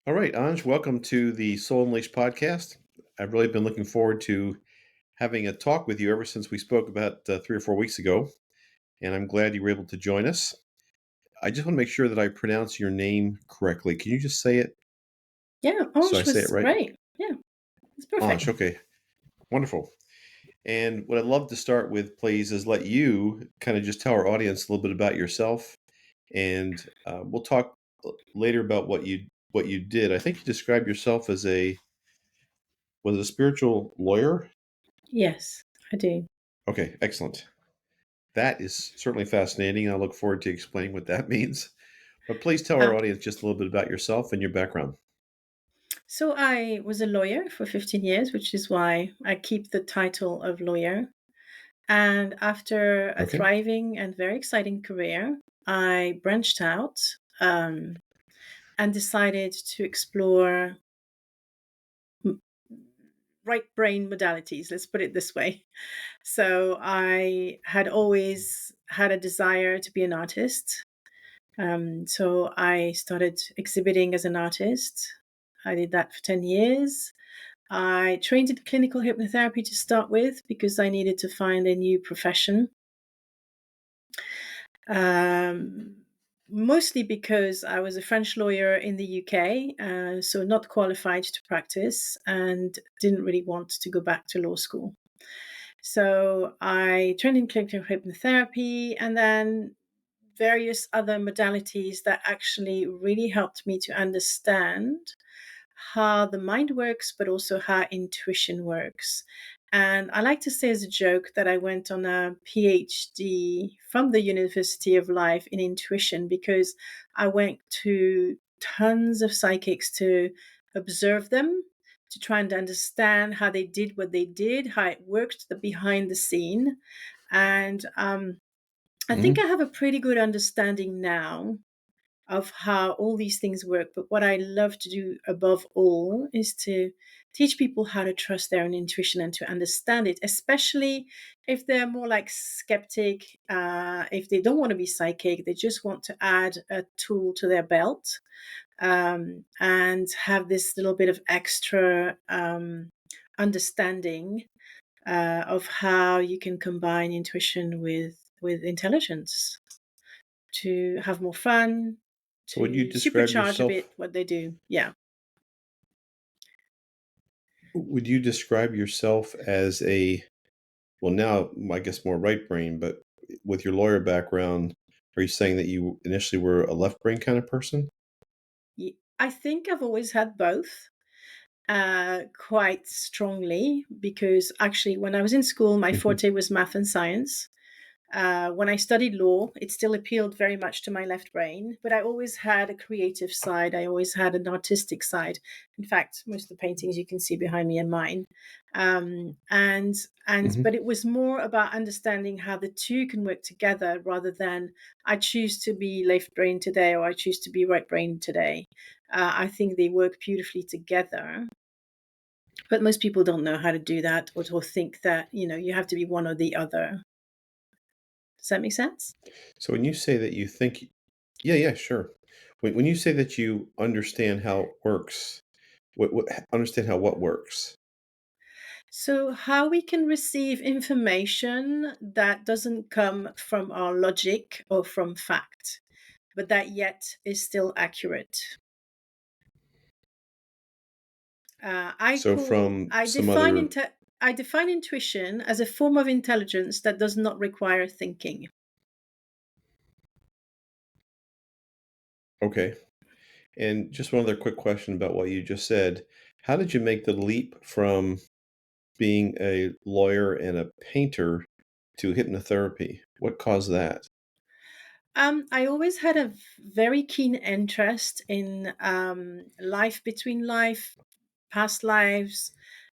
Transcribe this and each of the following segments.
All right, Ange, welcome to the Soul Unleashed podcast. I've really been looking forward to having a talk with you ever since we spoke about 3 or 4 weeks ago, and I'm glad you were able to join us. I just want to make sure that I pronounce your name correctly. Can you just say it Yeah, so I Ange say it was right? great. Yeah, it's perfect. Ange, okay, wonderful. And what I'd love to start with, please, is let you kind of just tell our audience a little bit about yourself, and we'll talk later about what you did. I think you described yourself as a spiritual lawyer. Yes, I do. Okay, excellent. That is certainly fascinating. I look forward to explaining what that means. But please tell our Uh, audience just a little bit about yourself and your background. so I was a lawyer for 15 years, which is why I keep the title of lawyer. And after a Okay. thriving and very exciting career, I branched out um, and decided to explore m- right brain modalities. Let's put it this way. So I had always had a desire to be an artist. So I started exhibiting as an artist. I did that for 10 years. I trained in clinical hypnotherapy to start with because I needed to find a new profession. Um, Mostly because I was a French lawyer in the UK, so not qualified to practice and didn't really want to go back to law school. So I trained in clinical hypnotherapy and then various other modalities that actually really helped me to understand how the mind works, but also how intuition works. And I like to say as a joke that I went on a PhD from the University of Life in intuition because I went to tons of psychics to observe them, to try and understand how they did what they did, how it worked the behind the scene. And I think I Hmm. have a pretty good understanding now of how all these things work. But what I love to do above all is to teach people how to trust their own intuition and to understand it, especially if they're more like skeptic, if they don't want to be psychic, they just want to add a tool to their belt and have this little bit of extra understanding of how you can combine intuition with intelligence to have more fun, So would you to describe supercharge a yourself bit what they do. Yeah. would you describe yourself as a well now I guess more right brain, but with your lawyer background, are you saying that you initially were a left brain kind of person? I think I've always had both quite strongly because actually, when I was in school, my Hmm. forte was math and science. When I studied law, it still appealed very much to my left brain, but I always had a creative side. I always had an artistic side. In fact, most of the paintings you can see behind me are mine. Um, and but Hmm. it was more about understanding how the two can work together rather than I choose to be left brain today or I choose to be right brain today. I think they work beautifully together. But most people don't know how to do that or think that, you have to be one or the other. Does that make sense? So when you say that you think, yeah, yeah, sure. When you say that you understand how it works, what understand how what works? So, how we can receive information that doesn't come from our logic or from fact, but that yet is still accurate. I So call from some other I define intuition as a form of intelligence that does not require thinking. okay. And just one other quick question about what you just said. How did you make the leap from being a lawyer and a painter to hypnotherapy? What caused that? I always had a very keen interest in life between life, past lives,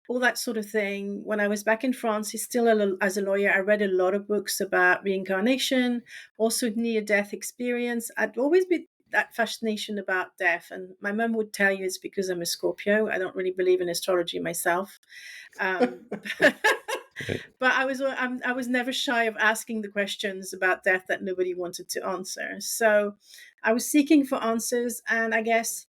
all that sort of thing. When I was back in France, as a lawyer, I read a lot of books about reincarnation, also near death experience. I'd always been that fascination about death. And my mum would tell you it's because I'm a Scorpio. I don't really believe in astrology myself. Um, Right. but I was never shy of asking the questions about death that nobody wanted to answer. So I was seeking for answers, and I guess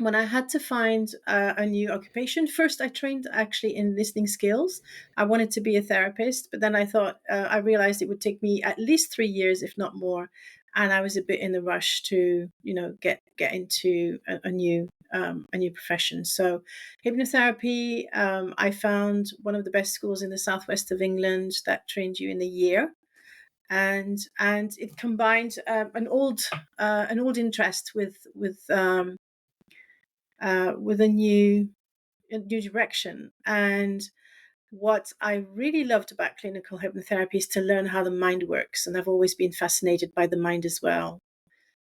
when I had to find a new occupation, first I trained actually in listening skills. I wanted to be a therapist, but then I thought I realized it would take me at least 3 years, if not more, and I was a bit in a rush to, get into a new profession. So, hypnotherapy, I found one of the best schools in the southwest of England that trained you in a year, and it combined an old interest with a new direction. And what I really loved about clinical hypnotherapy is to learn how the mind works. And I've always been fascinated by the mind as well.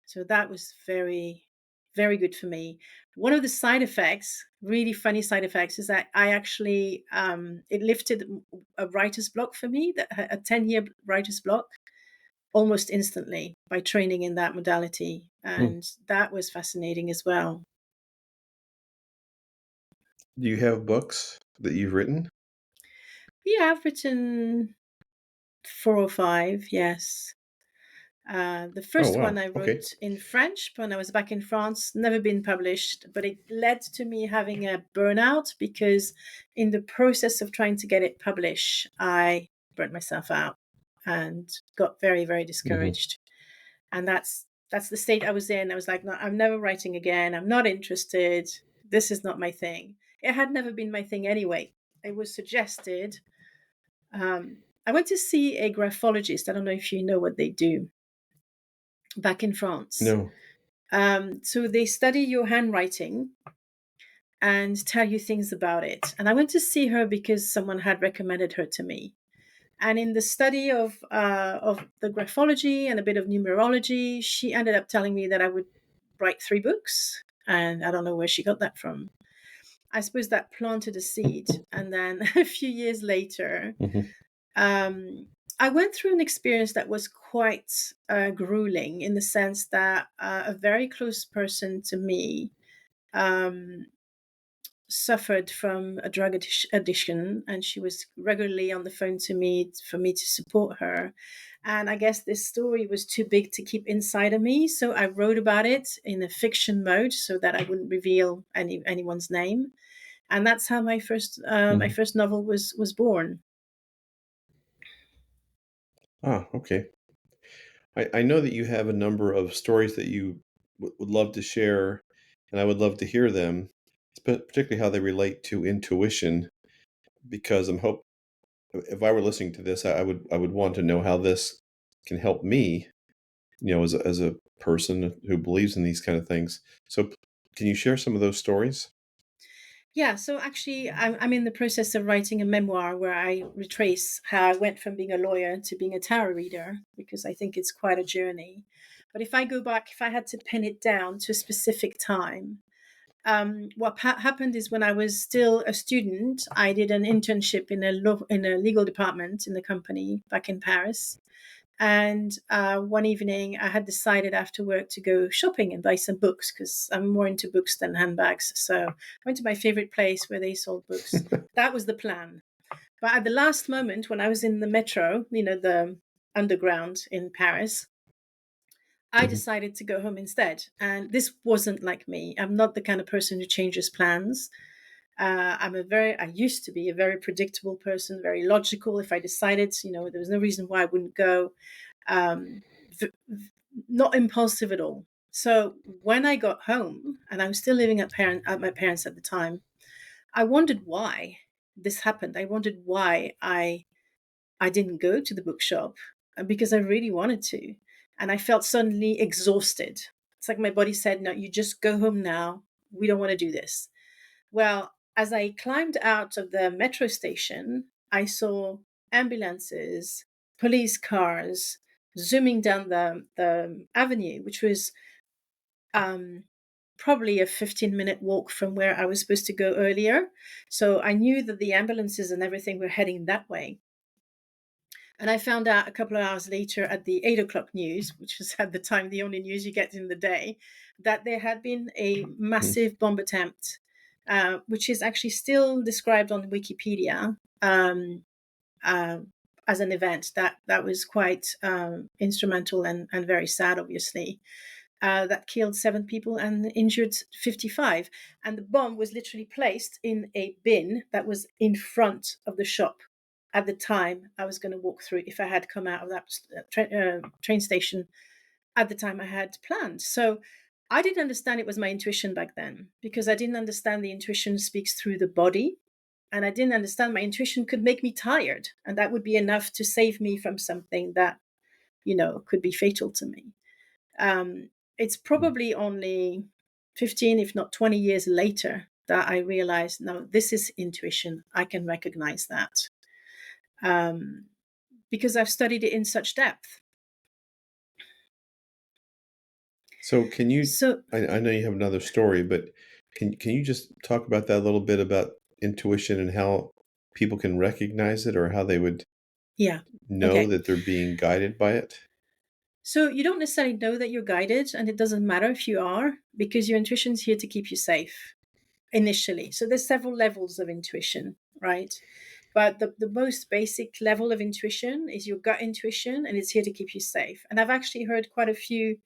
So that was very, very good for me. One of the side effects, really funny side effects, is that I actually, it lifted a writer's block for me, a 10-year writer's block, almost instantly by training in that modality. Hmm. And that was fascinating as well. Do you have books that you've written? Yeah, I've written 4 or 5, yes. The Oh, first one wow. I Okay. wrote in French when I was back in France, never been published, but it led to me having a burnout because in the process of trying to get it published, I burnt myself out and got very, very Hmm. discouraged. And that's the state I was in. I was like, no, I'm never writing again. I'm not interested. This is not my thing. It had never been my thing anyway. It was suggested. I went to see a graphologist. I don't know if you know what they do back in France. No. So they study your handwriting and tell you things about it. And I went to see her because someone had recommended her to me. And in the study of the graphology and a bit of numerology, she ended up telling me that I would write 3 books. And I don't know where she got that from. I suppose that planted a seed. And then a few years later, Hmm. um, I went through an experience that was quite grueling in the sense that a very close person to me um, suffered from a addiction, and she was regularly on the phone to me for me to support her. And I guess this story was too big to keep inside of me, so I wrote about it in a fiction mode so that I wouldn't reveal anyone's name. And that's how my Hmm. first novel was born. Ah, okay. I know that you have a number of stories that you would love to share, and I would love to hear them, particularly how they relate to intuition, because I'm hope if I were listening to this, I would want to know how this can help me, as a person who believes in these kind of things. So, can you share some of those stories? Yeah, so actually, I'm in the process of writing a memoir where I retrace how I went from being a lawyer to being a tarot reader, because I think it's quite a journey. But if I go back, if I had to pin it down to a specific time, what happened is when I was still a student, I did an internship in a legal department in the company back in Paris. And one evening, I had decided after work to go shopping and buy some books because I'm more into books than handbags. So I went to my favorite place where they sold books. That was the plan. But at the last moment, when I was in the metro, the underground in Paris, I Mhm. decided to go home instead. And this wasn't like me. I'm not the kind of person who changes plans. I used to be a very predictable person, very logical. If I decided, there was no reason why I wouldn't go. Um, Not impulsive at all. So when I got home, and I was still living at my parents at the time, I wondered why this happened. I wondered why I didn't go to the bookshop, because I really wanted to, and I felt suddenly exhausted. It's like my body said, "No, you just go home now. We don't want to do this." Well, as I climbed out of the metro station, I saw ambulances, police cars zooming down the avenue, which was um, probably a 15-minute walk from where I was supposed to go earlier. So I knew that the ambulances and everything were heading that way. And I found out a couple of hours later at the 8 o'clock news, which was at the time the only news you get in the day, that there had been a Mhm. massive bomb attempt, which is actually still described on Wikipedia uh, as an event that was quite instrumental and very sad, obviously. that killed 7 people and injured 55. And the bomb was literally placed in a bin that was in front of the shop at the time I was going to walk through if I had come out of that train station at the time I had planned. So I didn't understand it was my intuition back then because I didn't understand the intuition speaks through the body. And I didn't understand my intuition could make me tired. And that would be enough to save me from something that, could be fatal to me. Um, it's Mm. probably only 15, if not 20 years later that I realized, no, this is intuition. I can recognize that um, because I've studied it in such depth. So can you So, I know you have another story, but can you just talk about that a little bit about intuition and how people can recognize it or how they would yeah. know Okay. that they're being guided by it? So, you don't necessarily know that you're guided, and it doesn't matter if you are, because your intuition is here to keep you safe initially. So, there's several levels of intuition, right? But the most basic level of intuition is your gut intuition, and it's here to keep you safe. And I've actually heard quite a few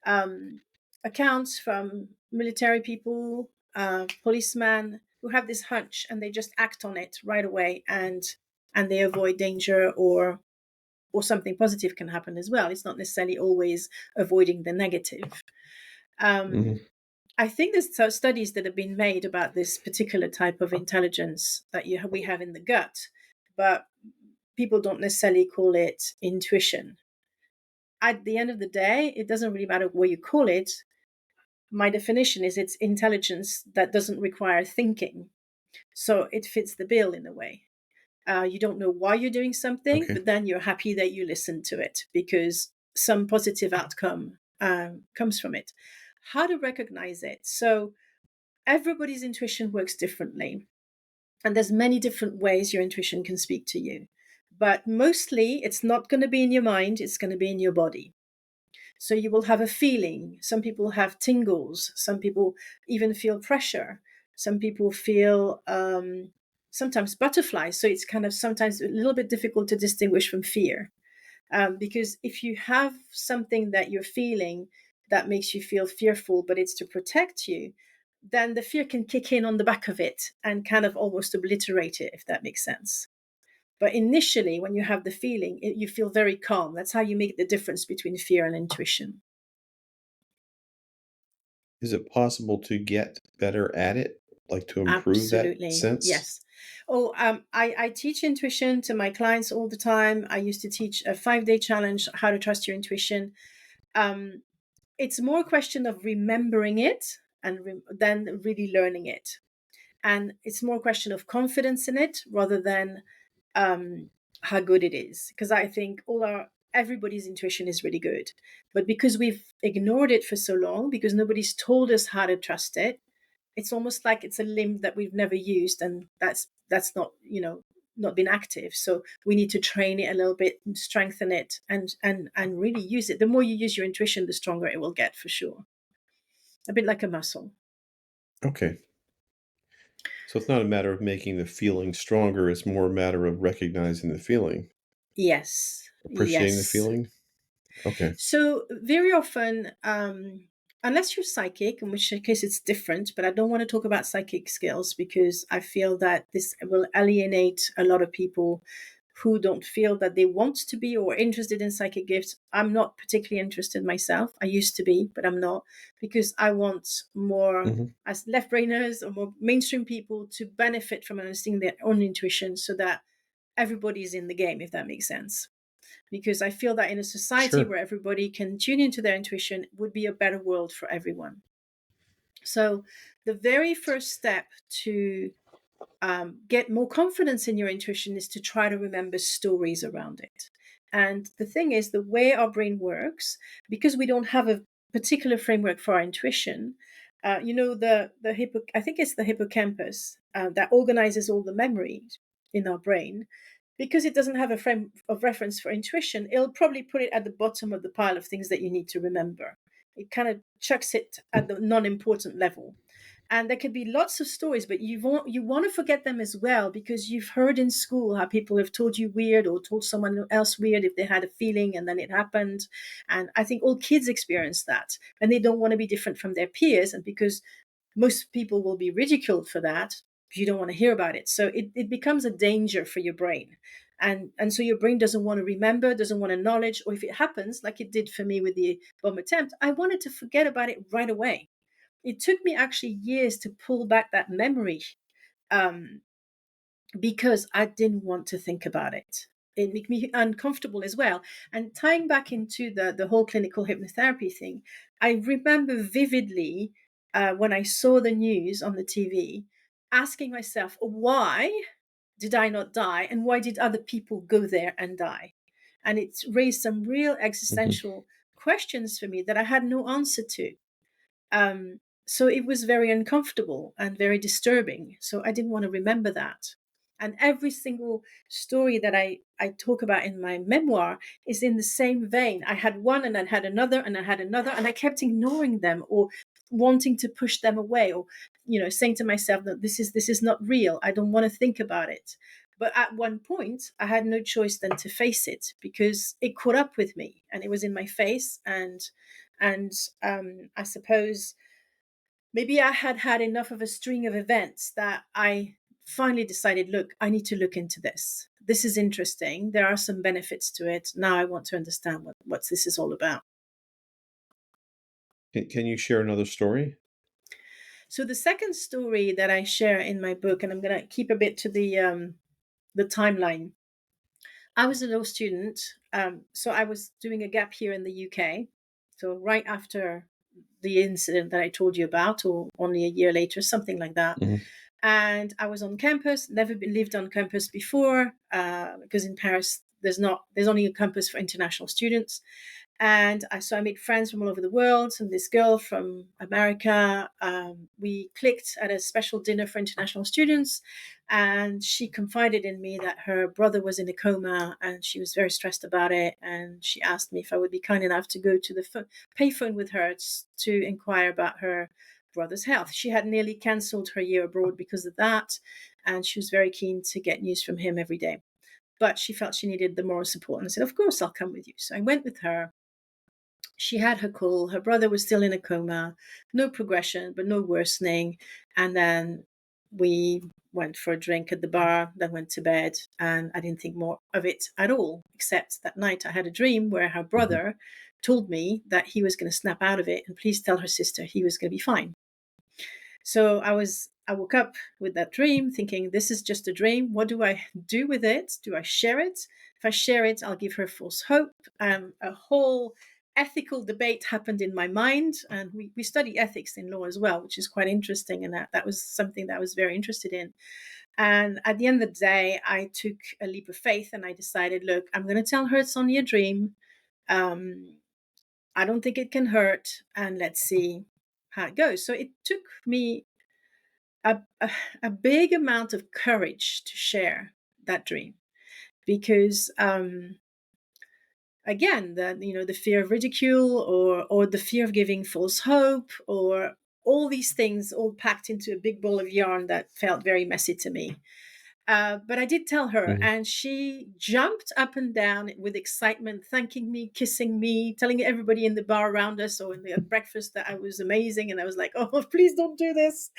um, accounts from military people, policemen who have this hunch and they just act on it right away, and they avoid danger, or something positive can happen as well. It's not necessarily always avoiding the negative. Um, Mhm. I think there's studies that have been made about this particular type of intelligence that we have in the gut, but people don't necessarily call it intuition. At the end of the day, it doesn't really matter what you call it. My definition is it's intelligence that doesn't require thinking. So it fits the bill in a way. You don't know why you're doing something, Okay. but then you're happy that you listened to it because some positive outcome comes from it. How to recognize it? So everybody's intuition works differently, and there's many different ways your intuition can speak to you. But mostly, it's not going to be in your mind; it's going to be in your body. So you will have a feeling. Some people have tingles. Some people even feel pressure. Some people feel sometimes butterflies. So it's kind of sometimes a little bit difficult to distinguish from fear. Because if you have something that you're feeling that makes you feel fearful, but it's to protect you, then the fear can kick in on the back of it and kind of almost obliterate it, if that makes sense. But initially, when you have the feeling, you feel very calm. That's how you make the difference between fear and intuition. Is it possible to get better at it, like to improve that Absolutely. sense? Yes. Oh, I teach intuition to my clients all the time. I used to teach a 5-day challenge, how to trust your intuition. Um, it's more a question of remembering it and than really learning it. And it's more a question of confidence in it rather than um, how good it is. Because I think everybody's intuition is really good, but because we've ignored it for so long, because nobody's told us how to trust it, it's almost like it's a limb that we've never used, and that's not not been active. So we need to train it a little bit and strengthen it and really use it. The more you use your intuition, the stronger it will get for sure. A bit like a muscle. Okay. So it's not a matter of making the feeling stronger, it's more a matter of recognizing the feeling, Yes, appreciating the yes. feeling? Okay. So very often, unless you're psychic, in which case it's different, but I don't want to talk about psychic skills because I feel that this will alienate a lot of people who don't feel that they want to be or interested in psychic gifts. I'm not particularly interested myself. I used to be, but I'm not, because I want more Mhm. as left brainers or more mainstream people to benefit from understanding their own intuition so that everybody's in the game, if that makes sense, because I feel that in a society Sure. where everybody can tune into their intuition would be a better world for everyone. So, the very first step to get more confidence in your intuition is to try to remember stories around it. And the thing is, the way our brain works, because we don't have a particular framework for our intuition, I think it's the hippocampus that organizes all the memories in our brain. Because it doesn't have a frame of reference for intuition, it'll probably put it at the bottom of the pile of things that you need to remember. It kind of chucks it at the non important level. And there could be lots of stories, but you want to forget them as well, because you've heard in school how people have told you weird, or told someone else weird if they had a feeling and then it happened. And I think all kids experience that, and they don't want to be different from their peers. And because most people will be ridiculed for that, you don't want to hear about it. So it becomes a danger for your brain. And so your brain doesn't want to remember, doesn't want to knowledge, or if it happens, like it did for me with the bomb attempt, I wanted to forget about it right away. It took me actually years to pull back that memory, um, because I didn't want to think about it. It made me uncomfortable as well. And tying back into the whole clinical hypnotherapy thing, I remember vividly, when I saw the news on the TV, asking myself, why did I not die? And why did other people go there and die? And it's raised some real Mhm. existential questions for me that I had no answer to. So it was very uncomfortable and very disturbing. So I didn't want to remember that. And every single story that I talk about in my memoir is in the same vein. I had one and I had another and I had another, and I kept ignoring them, or wanting to push them away, or saying to myself that this is not real. I don't want to think about it. But at one point, I had no choice than to face it, because it caught up with me and it was in my face. And I suppose maybe I had had enough of a string of events that I finally decided, look, I need to look into this. This is interesting. There are some benefits to it. Now I want to understand what this is all about. Can you share another story? So the second story that I share in my book, and I'm going to keep a bit to the timeline. I was a law student, so I was doing a gap year in the UK. So right after the incident that I told you about, or only a year later, something like that. Mhm. And I was on campus. Never been lived on campus before, because in Paris there's only a campus for international students. And so I made friends from all over the world. And this girl from America, we clicked at a special dinner for international students. And she confided in me that her brother was in a coma and she was very stressed about it. And she asked me if I would be kind enough to go to the payphone with her to inquire about her brother's health. She had nearly cancelled her year abroad because of that. And she was very keen to get news from him every day. But she felt she needed the moral support. And I said, of course, I'll come with you. So I went with her. She had her call. Her brother was still in a coma, no progression, but no worsening. And then we went for a drink at the bar, then went to bed. And I didn't think more of it at all, except that night I had a dream where her Mhm. brother told me that he was going to snap out of it and please tell her sister he was going to be fine. So I woke up with that dream thinking, this is just a dream. What do I do with it? Do I share it? If I share it, I'll give her false hope. A whole ethical debate happened in my mind. And we study ethics in law as well, which is quite interesting. And that was something that I was very interested in. And at the end of the day, I took a leap of faith and I decided, look, I'm going to tell her it's only a dream. Um, I don't think it can hurt. And let's see how it goes. So it took me a, a, a big amount of courage to share that dream, because again, the fear of ridicule, or the fear of giving false hope, or all these things all packed into a big ball of yarn that felt very messy to me. But I did tell her, Mhm. and she jumped up and down with excitement, thanking me, kissing me, telling everybody in the bar around us or in the breakfast that I was amazing. And I was like, oh, please don't do this.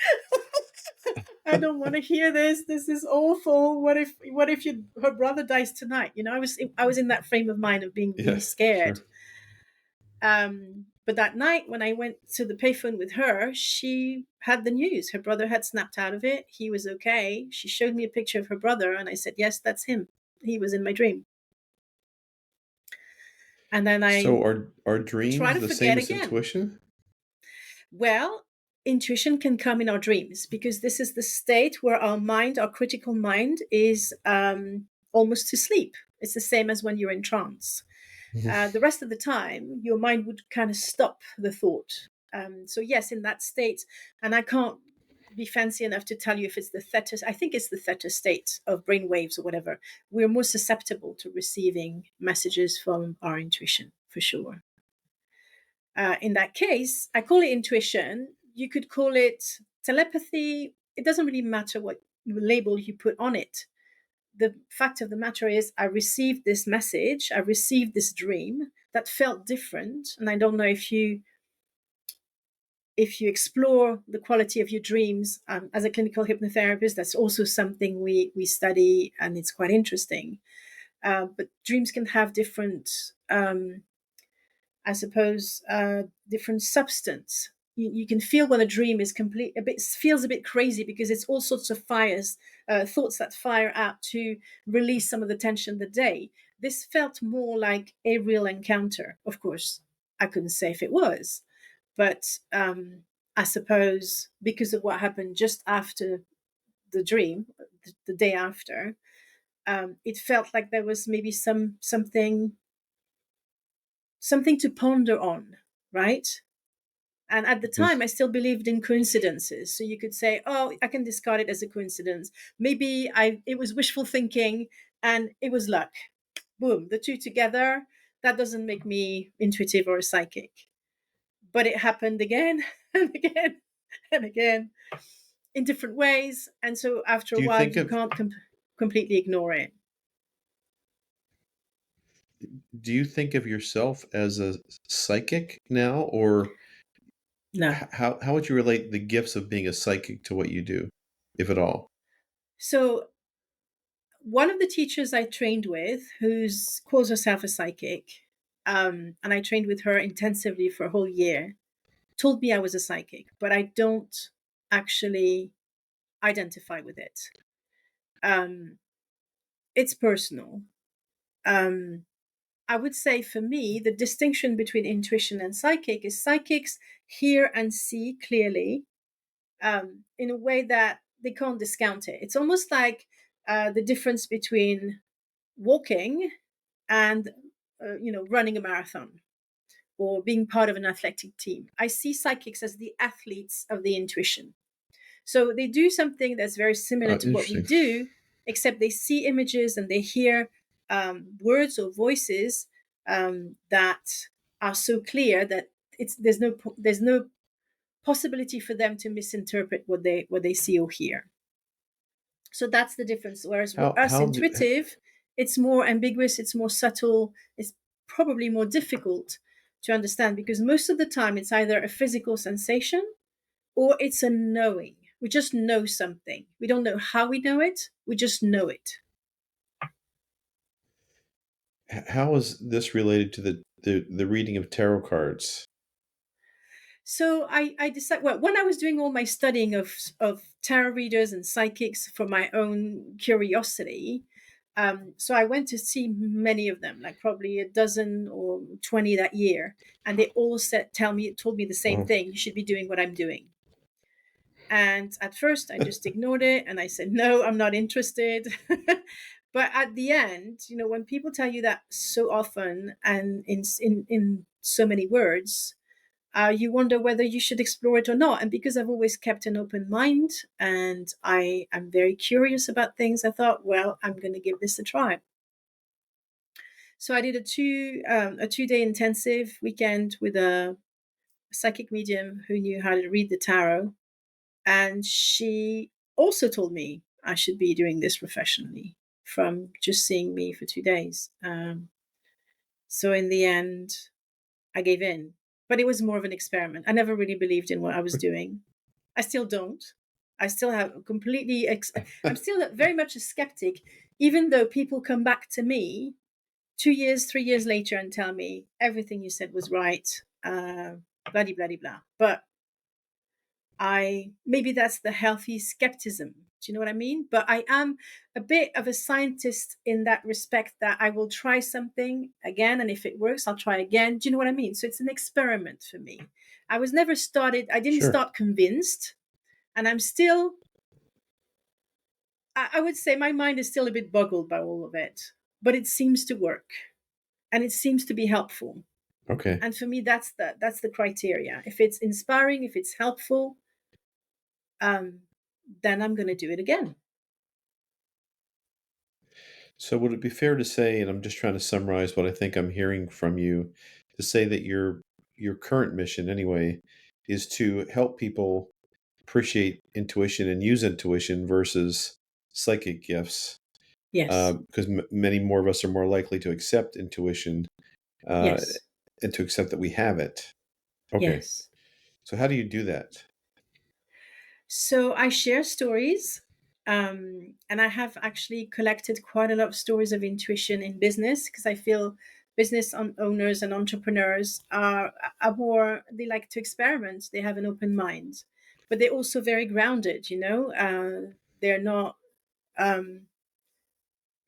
I don't want to hear this. This is awful. What if her brother dies tonight? I was in that frame of mind of being really Yes, scared. sure. But that night when I went to the payphone with her, she had the news. Her brother had snapped out of it. He was okay. She showed me a picture of her brother, and I said, "Yes, that's him. He was in my dream." And then I So are try dreams to the same forget as again. intuition? Well, intuition can come in our dreams, because this is the state where our critical mind, is almost asleep. It's the same as when you're in trance. Mhm. The rest of the time, your mind would kind of stop the thought. So, yes, in that state, and I can't be fancy enough to tell you if it's the theta, I think it's the theta state of brain waves or whatever. We're more susceptible to receiving messages from our intuition, for sure. In that case, I call it intuition. You could call it Telepathy, it doesn't really matter what label you put on it. The fact of the matter is, I received this message, I received this dream that felt different. And I don't know if you explore the quality of your dreams as a clinical hypnotherapist, that's also something we study, and it's quite interesting. But dreams can have different, I suppose, different substance. You can feel when a dream is complete, a bit feels a bit crazy because it's all sorts of fires, thoughts that fire out to release some of the tension of the day. This felt more like a real encounter. Of course, I couldn't say if it was, but I suppose because of what happened just after the dream, the day after, it felt like there was maybe something to ponder on, right? And at the time, Yes. I still believed in coincidences. So you could say, "Oh, I can discard it as a coincidence. Maybe I it was wishful thinking, and it was luck." Boom, the two together. That doesn't make me intuitive or a psychic, but it happened again and again and again in different ways. And so after a Do you while, think you of can't completely ignore it. do you think of yourself as a psychic now, or No. how would you relate the gifts of being a psychic to what you do, if at all? So one of the teachers I trained with, who's calls herself a psychic, and I trained with her intensively for a whole year, told me I was a psychic, but I don't actually identify with it. Um, it's personal. Um, I would say for me, the distinction between intuition and psychic is psychics hear and see clearly, in a way that they can't discount it. It's almost like the difference between walking and running a marathon or being part of an athletic team. I see psychics as the athletes of the intuition. So they do something that's very similar to what we Interesting. do, except they see images and they hear words or voices that are so clear that there's no possibility for them to misinterpret what they see or hear. So that's the difference. Whereas with How us how do intuitive, it's more ambiguous, it's more subtle, it's probably more difficult to understand because most of the time it's either a physical sensation or it's a knowing. We just know something. We don't know how we know it, we just know it. how is this related to the reading of tarot cards? So I decided, well, when I was doing all my studying of tarot readers and psychics for my own curiosity, so I went to see many of them, like probably a dozen or 20 that year, and they all told me the same Oh, thing: you should be doing what I'm doing. And at first, I just ignored it and I said, no, I'm not interested. But at the end, when people tell you that so often and in so many words, you wonder whether you should explore it or not. And because I've always kept an open mind and I am very curious about things, I thought, well, I'm going to give this a try. So I did a 2-day intensive weekend with a psychic medium who knew how to read the tarot, and she also told me I should be doing this professionally from just seeing me for 2 days. So in the end, I gave in. But it was more of an experiment. I never really believed in what I was doing. I still don't. I still have completely. I'm still very much a skeptic, even though people come back to me 2 years, 3 years later and tell me everything you said was right. Blah blah blah blah. But I maybe that's the healthy skepticism. Do you know what I mean? But I am a bit of a scientist in that respect that I will try something again, and if it works, I'll try again. Do you know what I mean? So it's an experiment for me. I didn't sure. start convinced, and I'm still, I would say my mind is still a bit boggled by all of it, but it seems to work and it seems to be helpful. Okay. And for me, that's the criteria. If it's inspiring, if it's helpful, um, then I'm going to do it again. So would it be fair to say, and I'm just trying to summarize what I think I'm hearing from you, to say that your current mission anyway is to help people appreciate intuition and use intuition versus psychic gifts, Yes. because many more of us are more likely to accept intuition, uh, Yes. and to accept that we have it. Okay. Yes. So how do you do that? So I share stories, and I have actually collected quite a lot of stories of intuition in business because I feel owners and entrepreneurs are more, they like to experiment. They have an open mind, but they're also very grounded. They're not. Um,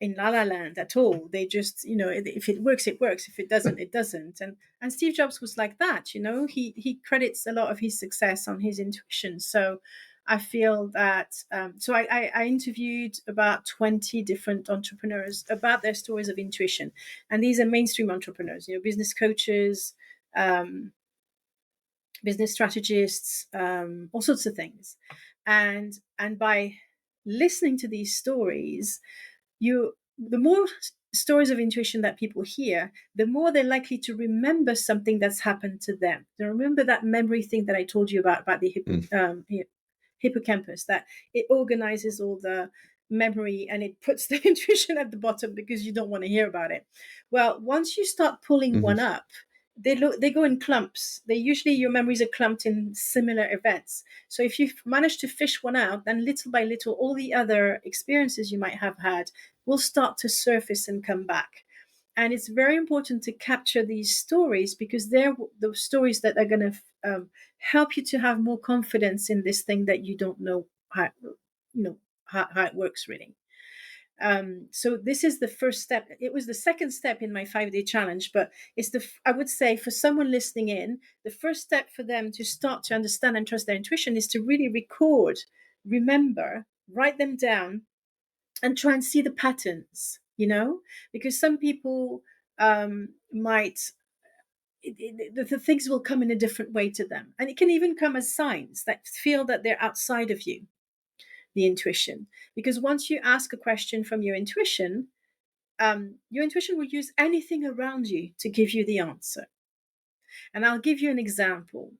in La La Land at all. They just, if it works, it works. If it doesn't, it doesn't. And Steve Jobs was like that. He credits a lot of his success on his intuition. So I feel that. So I interviewed about 20 different entrepreneurs about their stories of intuition, and these are mainstream entrepreneurs. Business coaches. Business strategists, all sorts of things, and by listening to these stories, the more stories of intuition that people hear, the more they're likely to remember something that's happened to them. They remember that memory thing that I told you about the Mm, hippocampus, that it organizes all the memory and it puts the intuition at the bottom because you don't want to hear about it. Well, once you start pulling mhm, one up, they go in clumps. They usually, your memories are clumped in similar events. So if you manage to fish one out, then little by little all the other experiences you might have had will start to surface and come back. And it's very important to capture these stories because they're the stories that are going to help you to have more confidence in this thing that you don't know how it works really. So this is the first step. It was the second step in my 5-day challenge, but I would say for someone listening in, the first step for them to start to understand and trust their intuition is to really record, remember, write them down, and try and see the patterns. Because some people might the things will come in a different way to them, and it can even come as signs that feel that they're outside of you, the intuition. Because once you ask a question from your intuition will use anything around you to give you the answer. And I'll give you an example.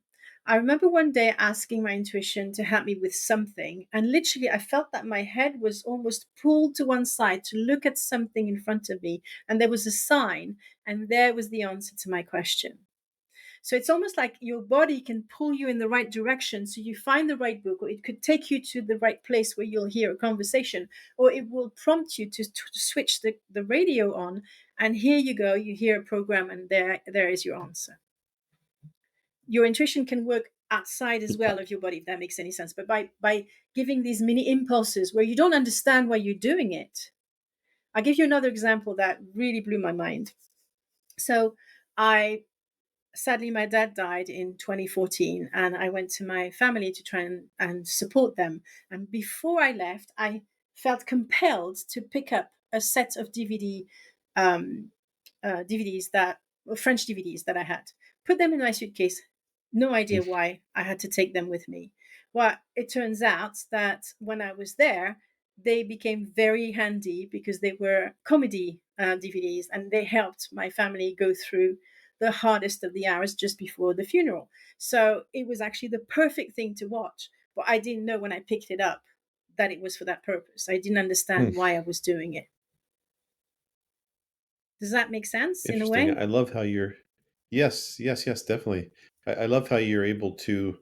I remember one day asking my intuition to help me with something, and literally I felt that my head was almost pulled to one side to look at something in front of me, and there was a sign, and there was the answer to my question. So it's almost like your body can pull you in the right direction. So you find the right book, or it could take you to the right place where you'll hear a conversation, or it will prompt you to switch the radio on. And here you go, you hear a program, and there is your answer. Your intuition can work outside as well of your body, if that makes any sense. But by giving these mini impulses where you don't understand why you're doing it. I'll give you another example that really blew my mind. So I sadly, my dad died in 2014, and I went to my family to try and support them. And before I left, I felt compelled to pick up a set of um, DVDs French DVDs that I had, put them in my suitcase. No idea mm, why I had to take them with me. Well, it turns out that when I was there, they became very handy because they were comedy DVDs, and they helped my family go through the hardest of the hours just before the funeral. So it was actually the perfect thing to watch. But I didn't know when I picked it up that it was for that purpose. I didn't understand mm. why I was doing it. Does that make sense in a Interesting. way? I love how you're Yes, yes, yes, definitely. I love how you're able to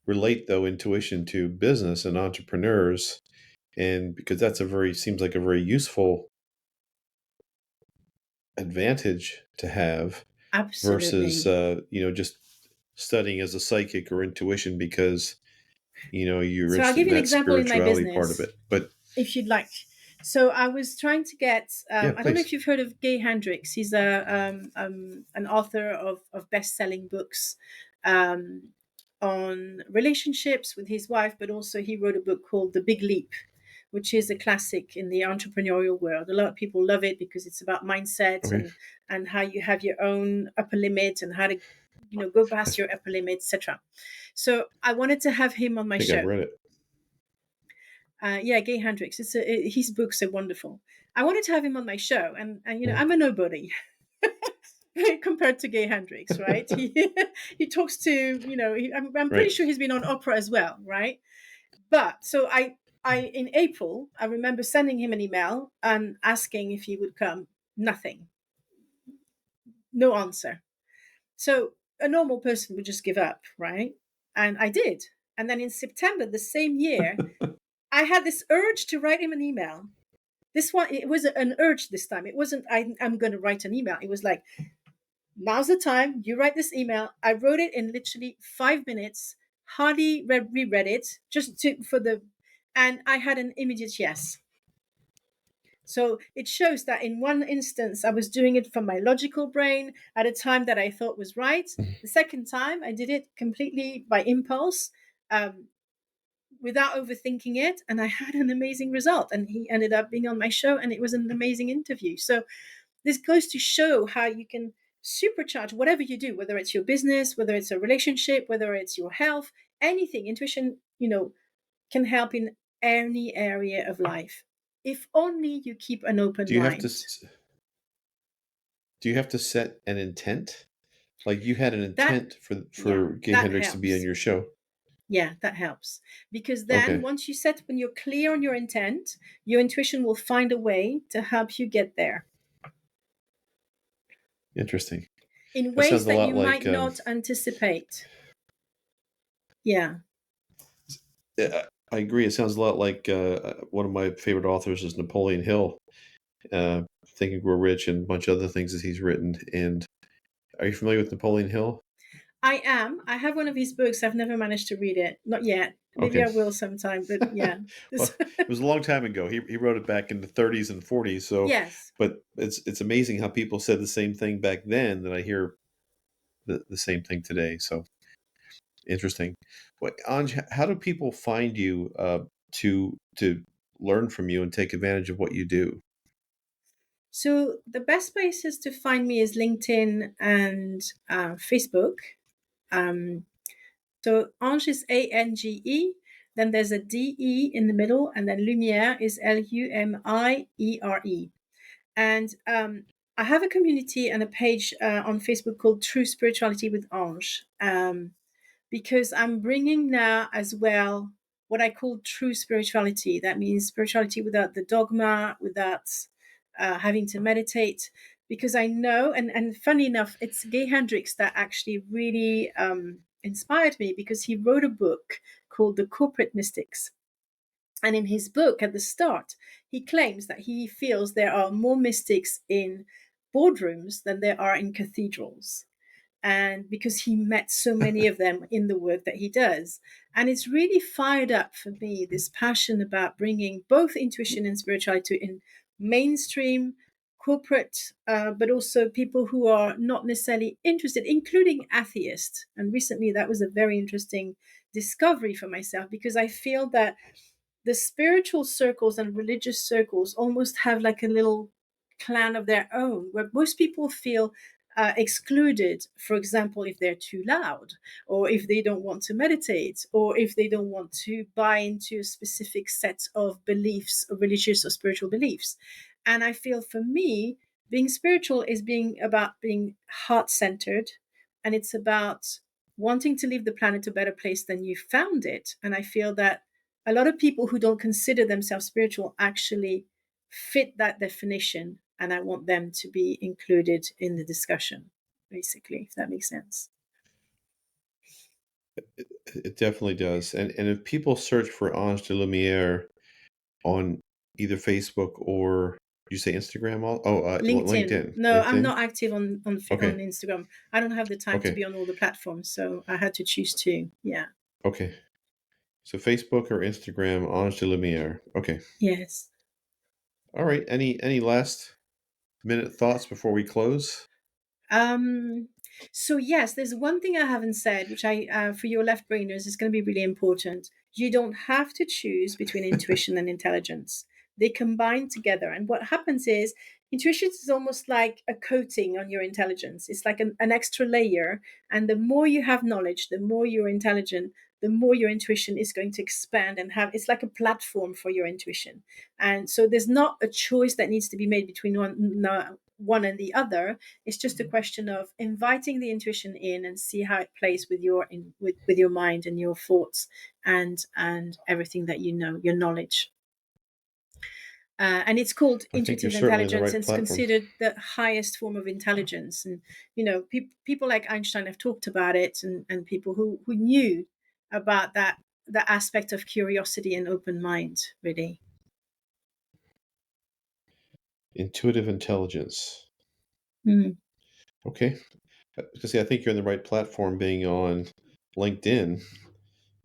relate, though, intuition to business and entrepreneurs, and because that's a very seems like a very useful advantage to have versus, Absolutely. just studying as a psychic or intuition because, you're So I'll interested give in you an that example in my spirituality part of business, it. But if you'd like. So I was trying to get. yeah, I don't know please. if you've heard of Gay Hendricks. He's an author of best-selling books um, on relationships with his wife, but also he wrote a book called The Big Leap, which is a classic in the entrepreneurial world. A lot of people love it because it's about mindset Okay. and how you have your own upper limit and how to go I past your upper limit, etc. So I wanted to have him on my think I've show. read it. Yeah, Gay Hendricks. His books are wonderful. I wanted to have him on my show, and Yeah. I'm a nobody. compared to Gay Hendricks, right? He talks to, I'm pretty Right. sure he's been on opera as well, right? But so I in April, I remember sending him an email and asking if he would come. Nothing, no answer. So a normal person would just give up, right? And I did. And then in September the same year, I had this urge to write him an email. This one, it was an urge this time. It wasn't, I'm going to write an email. It was like, now's the time. You write this email. I wrote it in literally 5 minutes, hardly reread it, just to, for the, and I had an immediate yes. So it shows that in one instance, I was doing it from my logical brain at a time that I thought was right. The second time, I did it completely by impulse, um, without overthinking it. And I had an amazing result. And he ended up being on my show, and it was an amazing interview. So this goes to show how you can supercharge whatever you do, whether it's your business, whether it's a relationship, whether it's your health, anything. Intuition, can help in any area of life. If only you keep an open Do you have to mind. do you have to set an intent? Like you had an That, intent for yeah, Gay that Hendricks to be on helps. your show. Yeah, that helps. Because then Okay. once when you're clear on your intent, your intuition will find a way to help you get there Interesting. in That ways sounds a that lot you might like not anticipate. Yeah. yeah, I agree. It sounds a lot like one of my favorite authors is Napoleon Hill. Think and Grow Rich and a bunch of other things that he's written. And are you familiar with Napoleon Hill? I am. I have one of his books. I've never managed to read it. Not yet. Maybe Okay. I will sometime, but yeah. Well, it was a long time ago. He wrote it back in the 30s and 40s. So, Yes. but it's amazing how people said the same thing back then that I hear the same thing today. So interesting. What Anj, how do people find you to learn from you and take advantage of what you do? So the best places to find me is LinkedIn and Facebook. Um, so Ange is Ange. Then there's a DE in the middle, and then Lumiere is Lumiere. And I have a community and a page on Facebook called True Spirituality with Ange. Because I'm bringing now as well what I call true spirituality. That means spirituality without the dogma, without having to meditate. Because I know, and funny enough, it's Gay Hendricks that actually really inspired me because he wrote a book called The Corporate Mystics. And in his book at the start, he claims that he feels there are more mystics in boardrooms than there are in cathedrals, and because he met so many of them in the work that he does. And it's really fired up for me this passion about bringing both intuition and spirituality in mainstream corporate, but also people who are not necessarily interested, including atheists. And recently that was a very interesting discovery for myself, because I feel that the spiritual circles and religious circles almost have like a little clan of their own, where most people feel excluded, for example, if they're too loud, or if they don't want to meditate, or if they don't want to buy into a specific set of beliefs, or religious or spiritual beliefs. And I feel for me, being spiritual is being about being heart centered, and it's about wanting to leave the planet a better place than you found it. And I feel that a lot of people who don't consider themselves spiritual actually fit that definition, and I want them to be included in the discussion, basically, if that makes sense. It definitely does. And if people search for Ange de Lumiere on either Facebook or you say Instagram? LinkedIn. LinkedIn. No, I'm LinkedIn. not active on Okay. Instagram. I don't have the time to Okay. be on all the platforms, so I had to choose two. Yeah. Okay. So Facebook or Instagram, Ange de Lumiere. Okay. Yes. All right. Any last minute thoughts before we close? Um, so yes, there's one thing I haven't said, which for your left brainers, is going to be really important. You don't have to choose between intuition and intelligence. They combine together. And what happens is intuition is almost like a coating on your intelligence. It's like an extra layer. And the more you have knowledge, the more you're intelligent, the more your intuition is going to expand and have, it's like a platform for your intuition. And so there's not a choice that needs to be made between one, no, one and the other. It's just a question of inviting the intuition in and see how it plays with with your mind and your thoughts and everything that you know, your knowledge. And it's called I think you're intuitive certainly in the intelligence, right and it's platform. considered the highest form of intelligence. And people like Einstein have talked about it, and people who knew about that aspect of curiosity and open mind, really. Intuitive intelligence. Mm, Okay. Because see, I think you're in the right platform being on LinkedIn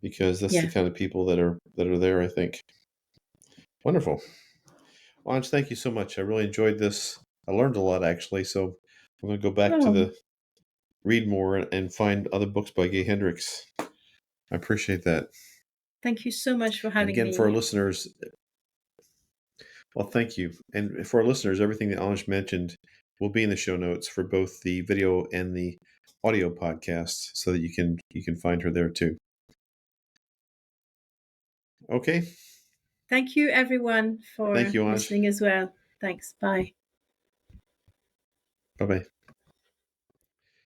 because that's the yeah. kind of people that are there, I think. Wonderful. Well, Ange, thank you so much. I really enjoyed this. I learned a lot actually, so I'm going to go back to Oh, the read more and find other books by Gay Hendricks. I appreciate that. thank you so much for And having again, for our me. listeners, well, thank you. And for our listeners, everything that Ange mentioned will be in the show notes for both the video and the audio podcast, so that you can find her there too. Okay. Thank you, everyone, Thank for you, Ange. listening as well. Thanks. Bye. Bye bye.